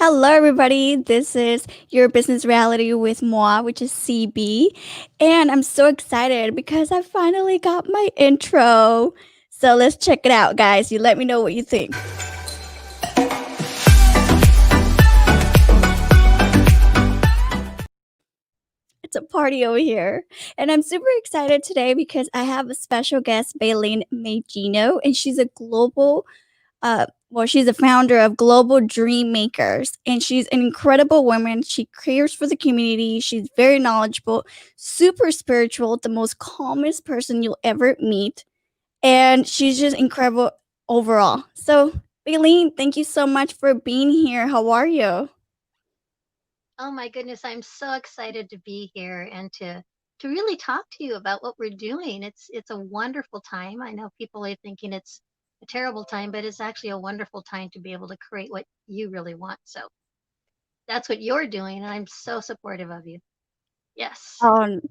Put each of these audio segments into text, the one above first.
Hello, everybody. This is Your Business Reality with Moi, which is CB. And I'm so excited because I finally got my intro. So let's check it out, guys. You let me know what you think. It's a party over here. And I'm super excited today because I have a special guest, Baylan Megino, and she's a she's a founder of Global Dream Makers, and she's an incredible woman. She cares for the community. She's very knowledgeable, super spiritual, the most calmest person you'll ever meet, and she's just incredible overall. So, Bailene, thank you so much for being here. How are you? Oh my goodness, I'm so excited to be here and to really talk to you about what we're doing. It's a wonderful time. I know people are thinking it's a terrible time, but it's actually a wonderful time to be able to create what you really want. So that's what you're doing, and I'm so supportive of you. Yes. Um,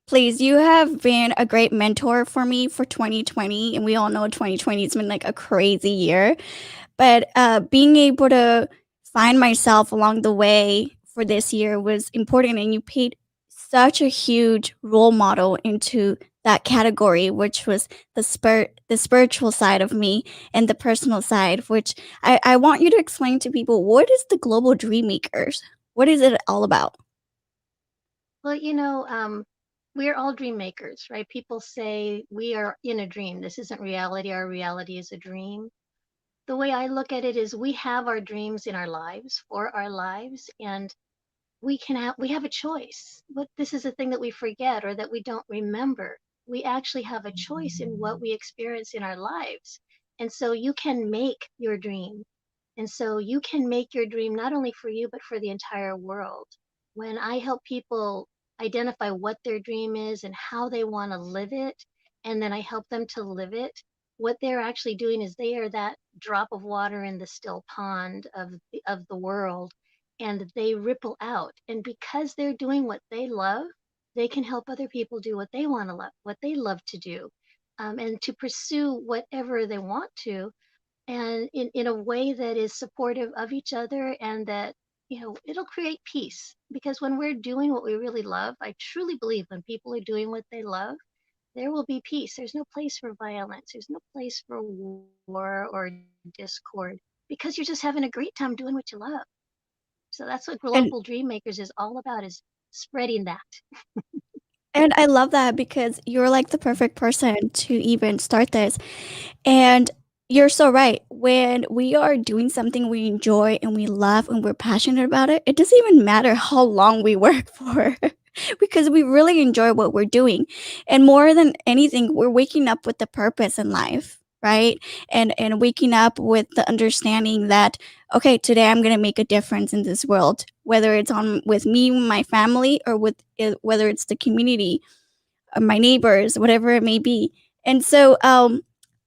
Please, you have been a great mentor for me for 2020, and we all know 2020 has been like a crazy year. But being able to find myself along the way for this year was important, and you paid such a huge role model into that category, which was the spiritual side of me and the personal side. Which I want you to explain to people, what is the Global Dream Makers? What is it all about? Well, we're all dream makers, right? People say we are in a dream. This isn't reality. Our reality is a dream. The way I look at it is we have our dreams in our lives for our lives, and we have a choice. But this is a thing that we forget or that we don't remember. We actually have a choice in what we experience in our lives. And so you can make your dream. And so you can make your dream not only for you but for the entire world. When I help people identify what their dream is and how they want to live it, and then I help them to live it, what they're actually doing is they are that drop of water in the still pond of the world, and they ripple out. And because they're doing what they love, they can help other people do what they want to love, what they love to do, and to pursue whatever they want to, and in a way that is supportive of each other, and that it'll create peace. Because when we're doing what we really love, I truly believe when people are doing what they love, there will be peace. There's no place for violence. There's no place for war or discord, because you're just having a great time doing what you love. So that's what And Global Dream Makers is all about, is spreading that. and I love that because you're like the perfect person to even start this. And you're so right. When we are doing something we enjoy and we love and we're passionate about it, it doesn't even matter how long we work for because we really enjoy what we're doing. And more than anything, we're waking up with the purpose in life, right? And waking up with the understanding that okay, today I'm going to make a difference in this world, whether it's on with me, my family, or whether it's the community, my neighbors, whatever it may be. And so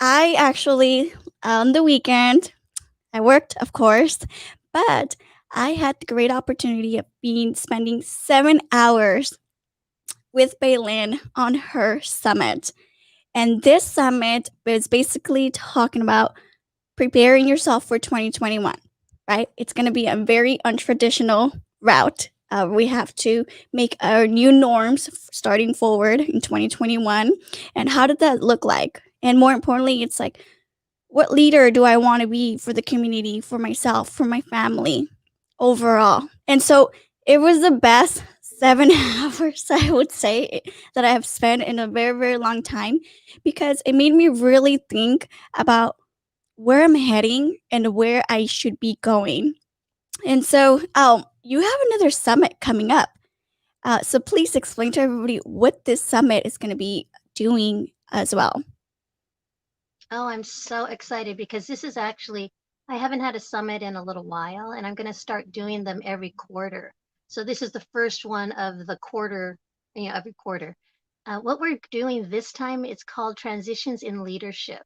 I actually, on the weekend, I worked, of course, but I had the great opportunity of being spending 7 hours with Baylin on her summit. And this summit is basically talking about preparing yourself for 2021, right? It's going to be a very untraditional route. We have to make our new norms starting forward in 2021. And how did that look like? And more importantly, it's like, what leader do I want to be for the community, for myself, for my family overall? And so it was the best 7 hours, I would say, that I have spent in a very, very long time because it made me really think about where I'm heading and where I should be going. And so, you have another summit coming up. So please explain to everybody what this summit is going to be doing as well. Oh, I'm so excited because this is actually, I haven't had a summit in a little while, and I'm going to start doing them every quarter. So this is the first one of the quarter, every quarter. What we're doing this time, it's called Transitions in Leadership,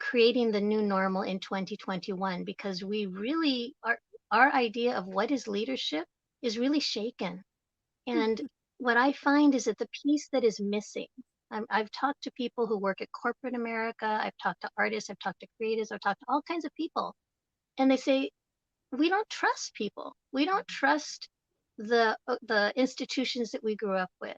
creating the new normal in 2021, because we really are, our idea of what is leadership is really shaken. And what I find is that the piece that is missing, I've talked to people who work at corporate America, I've talked to artists, I've talked to creatives, I've talked to all kinds of people, and they say we don't trust people. We don't trust the institutions that we grew up with.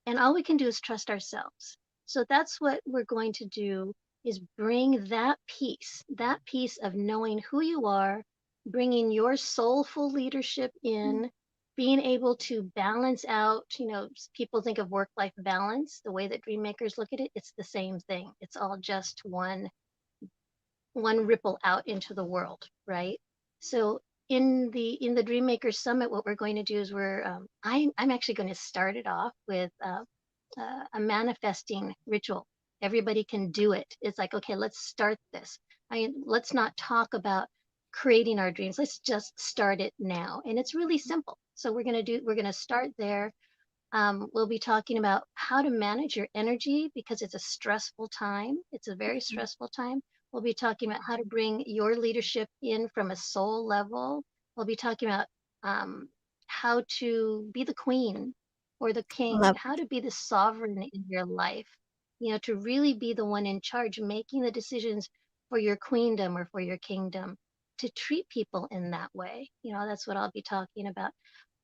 And all we can do is trust ourselves. So that's what we're going to do is bring that piece of knowing who you are, bringing your soulful leadership in, being able to balance out, people think of work-life balance, the way that dream makers look at it, it's the same thing. It's all just one ripple out into the world, right? So in the Dream Makers Summit, what we're going to do is I'm actually going to start it off with a manifesting ritual. Everybody can do it. It's like, okay, let's start this. Let's not talk about creating our dreams. Let's just start it now. And it's really simple. So we're going to start there. We'll be talking about how to manage your energy because it's a stressful time. It's a very stressful time. We'll be talking about how to bring your leadership in from a soul level. We'll be talking about how to be the queen or the king, Love. how to be the sovereign in your life, to really be the one in charge, making the decisions for your queendom or for your kingdom, to treat people in that way. That's what I'll be talking about.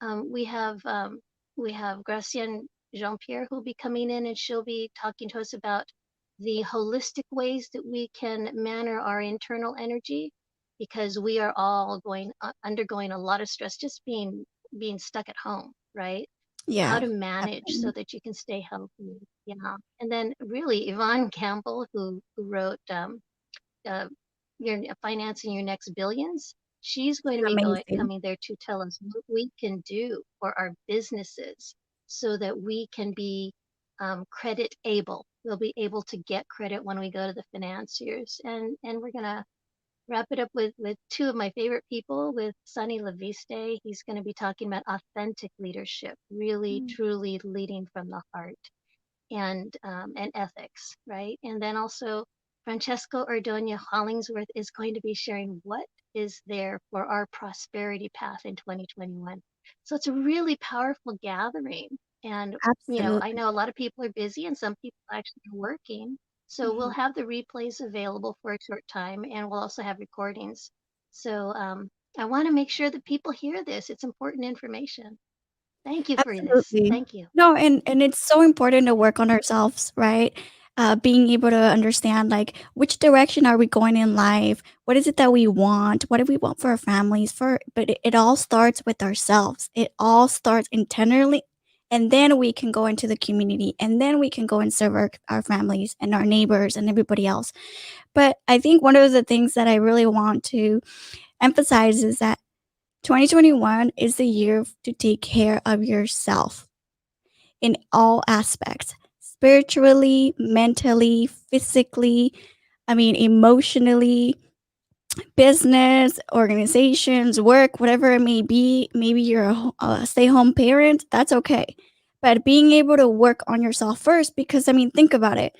Um, we have um, we have Gracienne Jean-Pierre who'll be coming in and she'll be talking to us about the holistic ways that we can manner our internal energy because we are all undergoing a lot of stress just being stuck at home, right? So how Yeah. to manage so Definitely. that you can stay healthy. Yeah. And then really Yvonne Campbell who wrote uh, your financing your next billions, she's going to She's be amazing. coming there to tell us what we can do for our businesses so that we can be credit able. We'll be able to get credit when we go to the financiers, and we're gonna wrap it up with two of my favorite people, with Sunny Laviste. He's going to be talking about authentic leadership, really Mm. truly leading from the heart and ethics, right? And then also Francesco Ordonia Hollingsworth is going to be sharing what is there for our prosperity path in 2021. So it's a really powerful gathering. And, I Absolutely. know a lot of people are busy and some people actually are working. So we'll Mhm. have the replays available for a short time and we'll also have recordings. So I want to make sure that people hear this. It's important information. Thank you for this. Absolutely. Thank you. No, and it's so important to work on ourselves, right? Being able to understand, like, which direction are we going in life? What is it that we want? What do we want for our families? But it all starts with ourselves. It all starts internally, and then we can go into the community, and then we can go and serve our families and our neighbors and everybody else. But I think one of the things that I really want to emphasize is that 2021 is the year to take care of yourself in all aspects, spiritually, mentally, physically, I mean, emotionally, business, organizations, work, whatever it may be. Maybe you're a stay home parent, that's okay. But being able to work on yourself first, because I mean, think about it,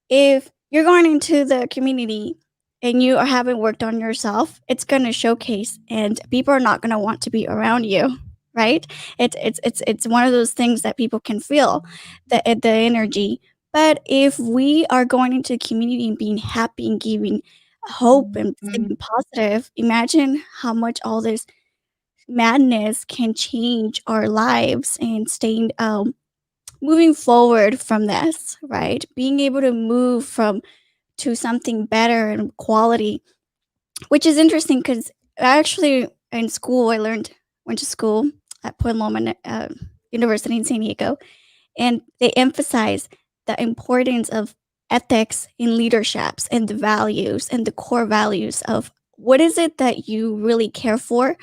if you're going into the community and you haven't worked on yourself, it's going to showcase and people are not going to want to be around you, right? It's one of those things that people can feel the energy. But if we are going into the community and being happy and giving hope and staying positive, imagine how much all this madness can change our lives and staying moving forward from this, right? Being able to move from to something better and quality, which is interesting because actually in school I learned went to school at Point Loma University in San Diego, and they emphasize the importance of ethics in leaderships and the values and the core values of what is it that you really care for,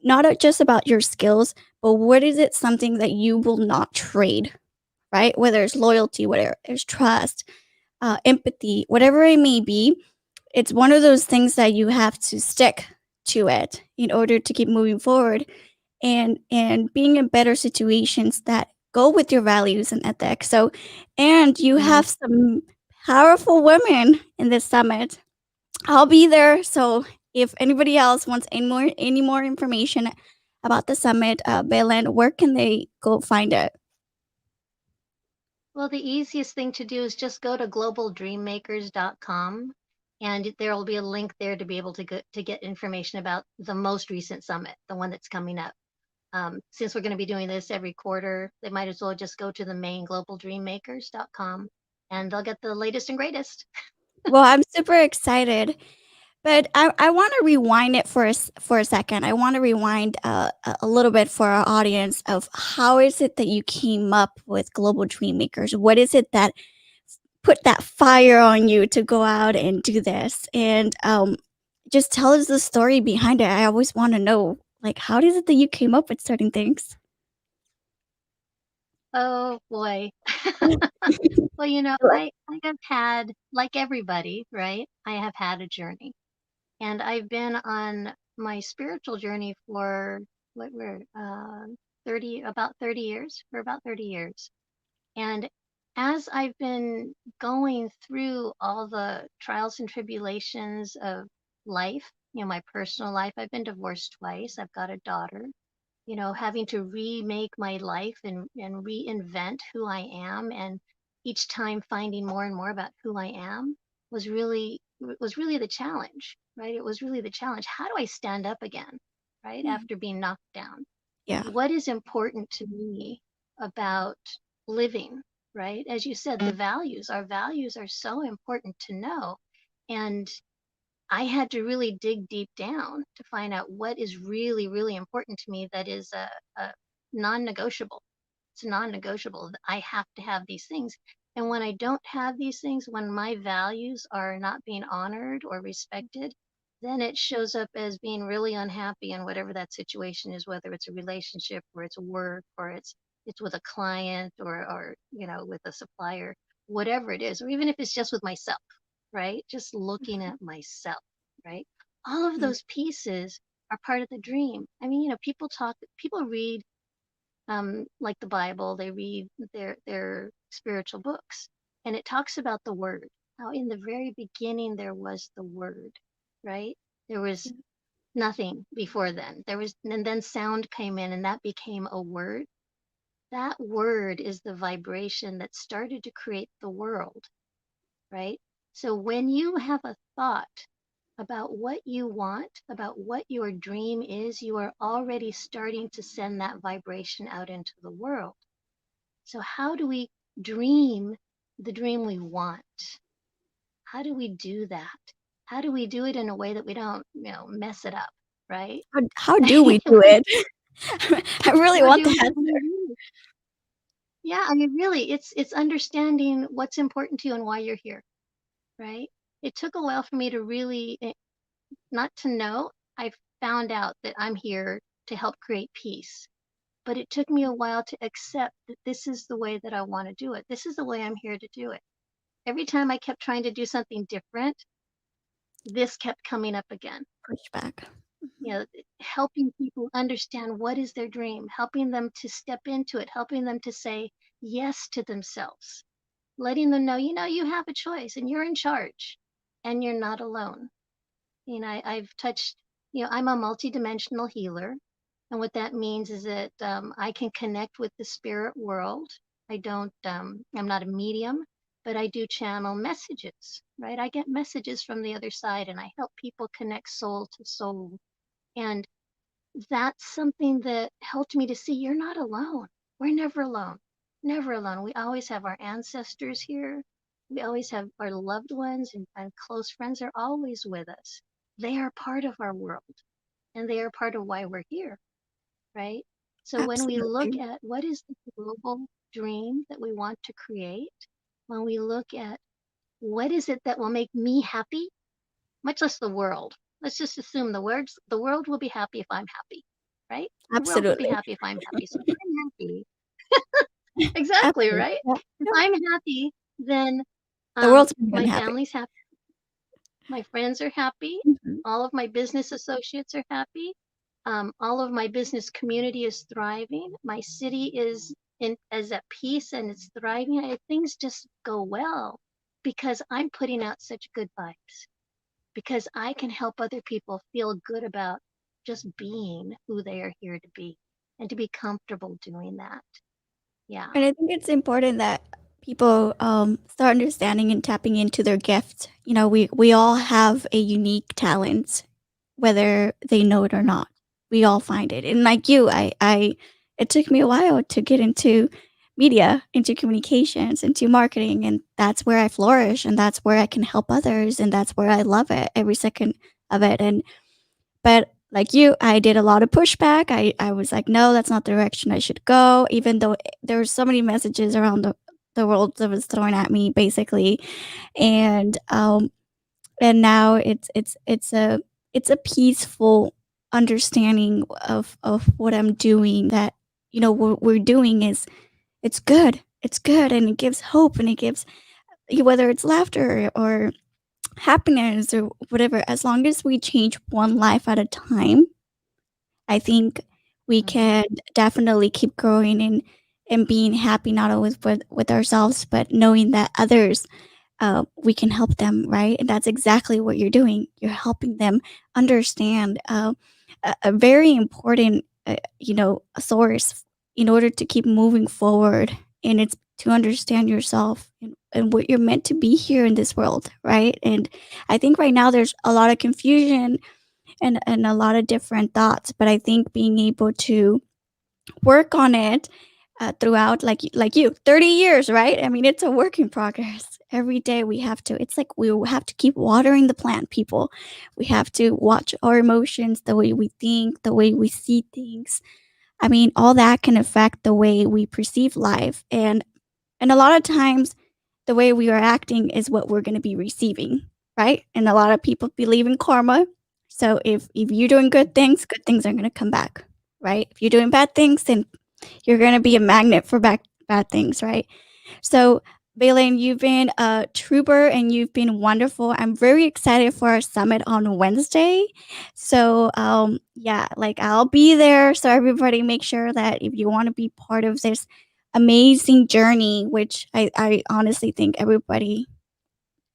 not just about your skills, but what is it something that you will not trade, right? Whether it's loyalty, whether it's trust, empathy, whatever it may be, it's one of those things that you have to stick to it in order to keep moving forward and being in better situations that go with your values and ethics. So, and you have some powerful women in this summit. I'll be there. So if anybody else wants any more information about the summit, Baylan, where can they go find it? Well, the easiest thing to do is just go to globaldreammakers.com And there will be a link there to be able to get information about the most recent summit, the one that's coming up. Since we're going to be doing this every quarter, they might as well just go to the main globaldreammakers.com and they'll get the latest and greatest. Well, I'm super excited, but I wanna rewind it for a second. I wanna rewind, a little bit for our audience of how is it that you came up with Global Dream Makers? What is it that put that fire on you to go out and do this? And, just tell us the story behind it. I always wanna know, like, how is it that you came up with certain things? Oh boy. Well, I have had, like everybody, right? I have had a journey. And I've been on my spiritual journey for what we're 30 years, for about 30 years. And as I've been going through all the trials and tribulations of life, my personal life, I've been divorced twice. I've got a daughter, having to remake my life and reinvent who I am, and each time finding more and more about who I am was really the challenge, right? It was really the challenge. How do I stand up again, right? Mm, After being knocked down? yeah, What is important to me about living, right? As you said, our values are so important to know. And I had to really dig deep down to find out what is really, really important to me that is a non-negotiable. It's non-negotiable. I have to have these things. And when I don't have these things, when my values are not being honored or respected, then it shows up as being really unhappy in whatever that situation is, whether it's a relationship or it's work or it's with a client or with a supplier, whatever it is, or even if it's just with myself, right? Just looking at myself, right? All of mm, those pieces are part of the dream. I mean, people read like the Bible, they read their spiritual books, and it talks about the Word. How in the very beginning there was the Word, right? There was nothing before then. And then sound came in, and that became a word. That word is the vibration that started to create the world, right? So when you have a thought about what you want, about what your dream is, you are already starting to send that vibration out into the world. So, how do we dream the dream we want? How do we do that? How do we do it in a way that we don't, mess it up, right? how do we do it? I really How want do the we answer. do it? Yeah, I mean, really, it's understanding what's important to you and why you're here, right? It took a while for me to really not to know. I found out that I'm here to help create peace. But it took me a while to accept that this is the way that I want to do it. This is the way I'm here to do it. Every time I kept trying to do something different, this kept coming up again. Pushback. You Mhm. know, helping people understand what is their dream, helping them to step into it, helping them to say yes to themselves, letting them know, you have a choice and you're in charge and you're not alone. I've touched, I'm a multidimensional healer. And what that means is that I can connect with the spirit world. I'm not a medium, but I do channel messages, right? I get messages from the other side and I help people connect soul to soul. And that's something that helped me to see you're not alone. We're never alone, never alone. We always have our ancestors here. We always have our loved ones and close friends are always with us. They are part of our world and they are part of why we're here, right? So when we look Absolutely. at what is the global dream that we want to create, when we look at what is it that will make me happy, much less the world. Let's just assume the world will be happy if I'm happy, right? The world will be Absolutely. happy if I'm happy. So if I'm happy, exactly, Absolutely. right? Yep, If yep. I'm happy, then The world's gonna be my unhappy. family's happy, my friends are happy, Mhm. all of my business associates are happy, all of my business community is thriving, my city is at peace and it's thriving. Things just go well because I'm putting out such good vibes because I can help other people feel good about just being who they are here to be and to be comfortable doing that. Yeah. And I think it's important that people start understanding and tapping into their gift. You know, we all have a unique talent, whether they know it or Mm, not. We all find it. And like you, I it took me a while to get into media, into communications, into marketing, and that's where I flourish and that's where I can help others and that's where I love it every second of it. And but like you, I did a lot of pushback. I was like, "No, that's not the direction I should go," even though there were so many messages around the world that was thrown at me, basically. And, and now it's a peaceful understanding of what I'm doing that, you know, what we're doing is it's good. It's good, and it gives hope, and it gives whether it's laughter or happiness or whatever, as long as we change one life at a time, I think we mhm. can definitely keep growing and being happy not always with ourselves, but knowing that others we can help them, right? And that's exactly what you're doing. You're helping them understand a very important, a source in order to keep moving forward. And it's to understand yourself and what you're meant to be here in this world, right? And I think right now there's a lot of confusion and a lot of different thoughts, but I think being able to work on it throughout like you 30 years, right? I mean, it's a work in progress. Every day we have to, it's like we have to keep watering the plant, people. We have to watch our emotions, the way we think, the way we see things. I mean, all that can affect the way we perceive life. And a lot of times the way we are acting is what we're going to be receiving, right? And a lot of people believe in karma. So if you're doing good things are going to come back, right? If you're doing bad things, then you're going to be a magnet for bad things, right? So, Baylan, you've been a trooper and you've been wonderful. I'm very excited for our summit on Wednesday. So, yeah, like I'll be there. So, everybody, make sure that if you want to be part of this amazing journey, which I honestly think everybody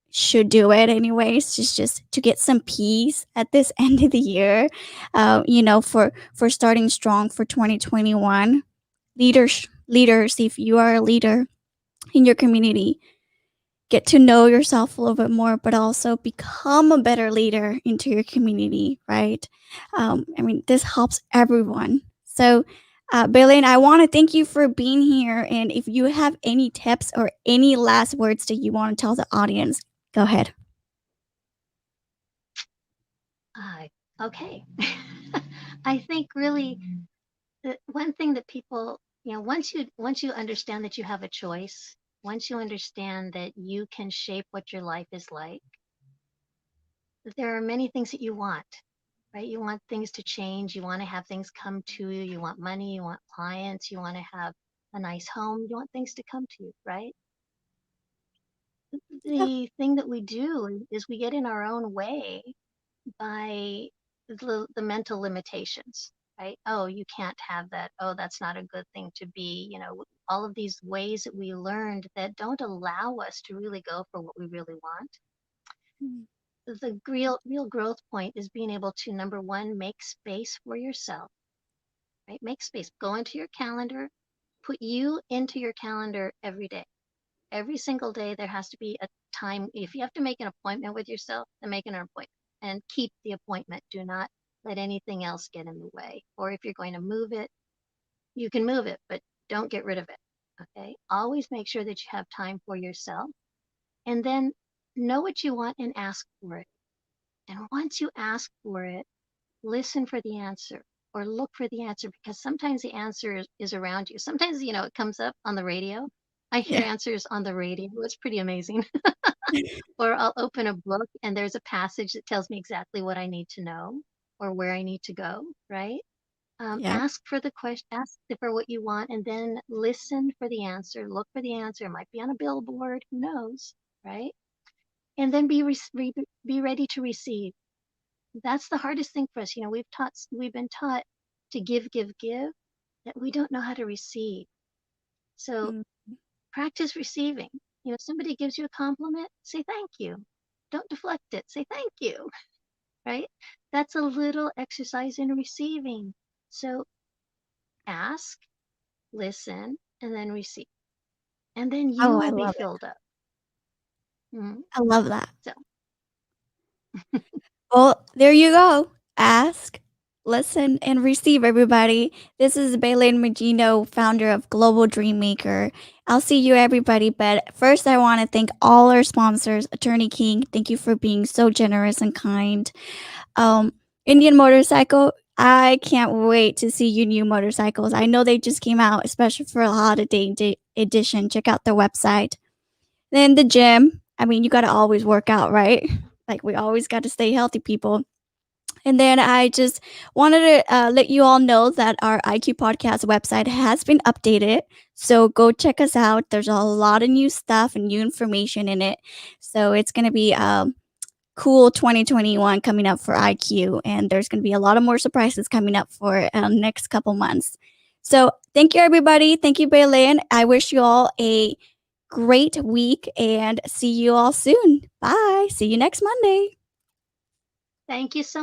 should do it anyways, just to get some peace at this end of the year, for starting strong for 2021. Leaders, if you are a leader in your community, get to know yourself a little bit more, but also become a better leader into your community, right? I mean, this helps everyone. So, Bailey, I want to thank you for being here. And if you have any tips or any last words that you want to tell the audience, go ahead. Uh, okay. I think really the one thing that people, once you understand that you have a choice, once you understand that you can shape what your life is like, there are many things that you want, right? You want things to change, you want to have things come to you, you want money, you want clients, you want to have a nice home, you want things to come to you, right? Yeah. The thing that we do is we get in our own way by the mental limitations, right? Oh, you can't have that. Oh, that's not a good thing to be. All of these ways that we learned that don't allow us to really go for what we really want. Mm. The real growth point is being able to, number one, make space for yourself, right? Make space. Go into your calendar, put you into your calendar every day. Every single day, there has to be a time. If you have to make an appointment with yourself, then make an appointment and keep the appointment. Do not let anything else get in the way. Or if you're going to move it, you can move it, but don't get rid of it. Okay. Always make sure that you have time for yourself, and then know what you want and ask for it. And once you ask for it, listen for the answer or look for the answer, because sometimes the answer is around you. Sometimes, it comes up on the radio. I hear Yeah. answers on the radio. It's pretty amazing. Or I'll open a book and there's a passage that tells me exactly what I need to know or where I need to go, right? Yeah. Ask for the question, ask for what you want, and then listen for the answer. Look for the answer. It might be on a billboard, who knows, right? And then be ready to receive. That's the hardest thing for us. We've been taught to give, give, give, that we don't know how to receive. So Mm. practice receiving. If somebody gives you a compliment, say thank you. Don't deflect it. Say thank you, right? That's a little exercise in receiving. So ask, listen, and then receive. and then you Oh, I will be love it. filled up. Mhm. I love that. So, Well, there you go. Ask, listen, and receive, everybody. This is Baylan Megino, founder of Global Dream Maker. I'll see you, everybody. But first, I want to thank all our sponsors. Attorney King, thank you for being so generous and kind. Um, Indian Motorcycle, I can't wait to see your new motorcycles. I know they just came out, especially for a holiday edition. Check out their website. Then the gym. I mean, you got to always work out, right? Like, we always got to stay healthy, people. And then I just wanted to let you all know that our IQ Podcast website has been updated. So go check us out. There's a lot of new stuff and new information in it. So it's going to be cool 2021 coming up for IQ. And there's going to be a lot of more surprises coming up for next couple months. So thank you, everybody. Thank you, Baylan. I wish you all a great week and see you all soon. Bye. See you next Monday. thank you so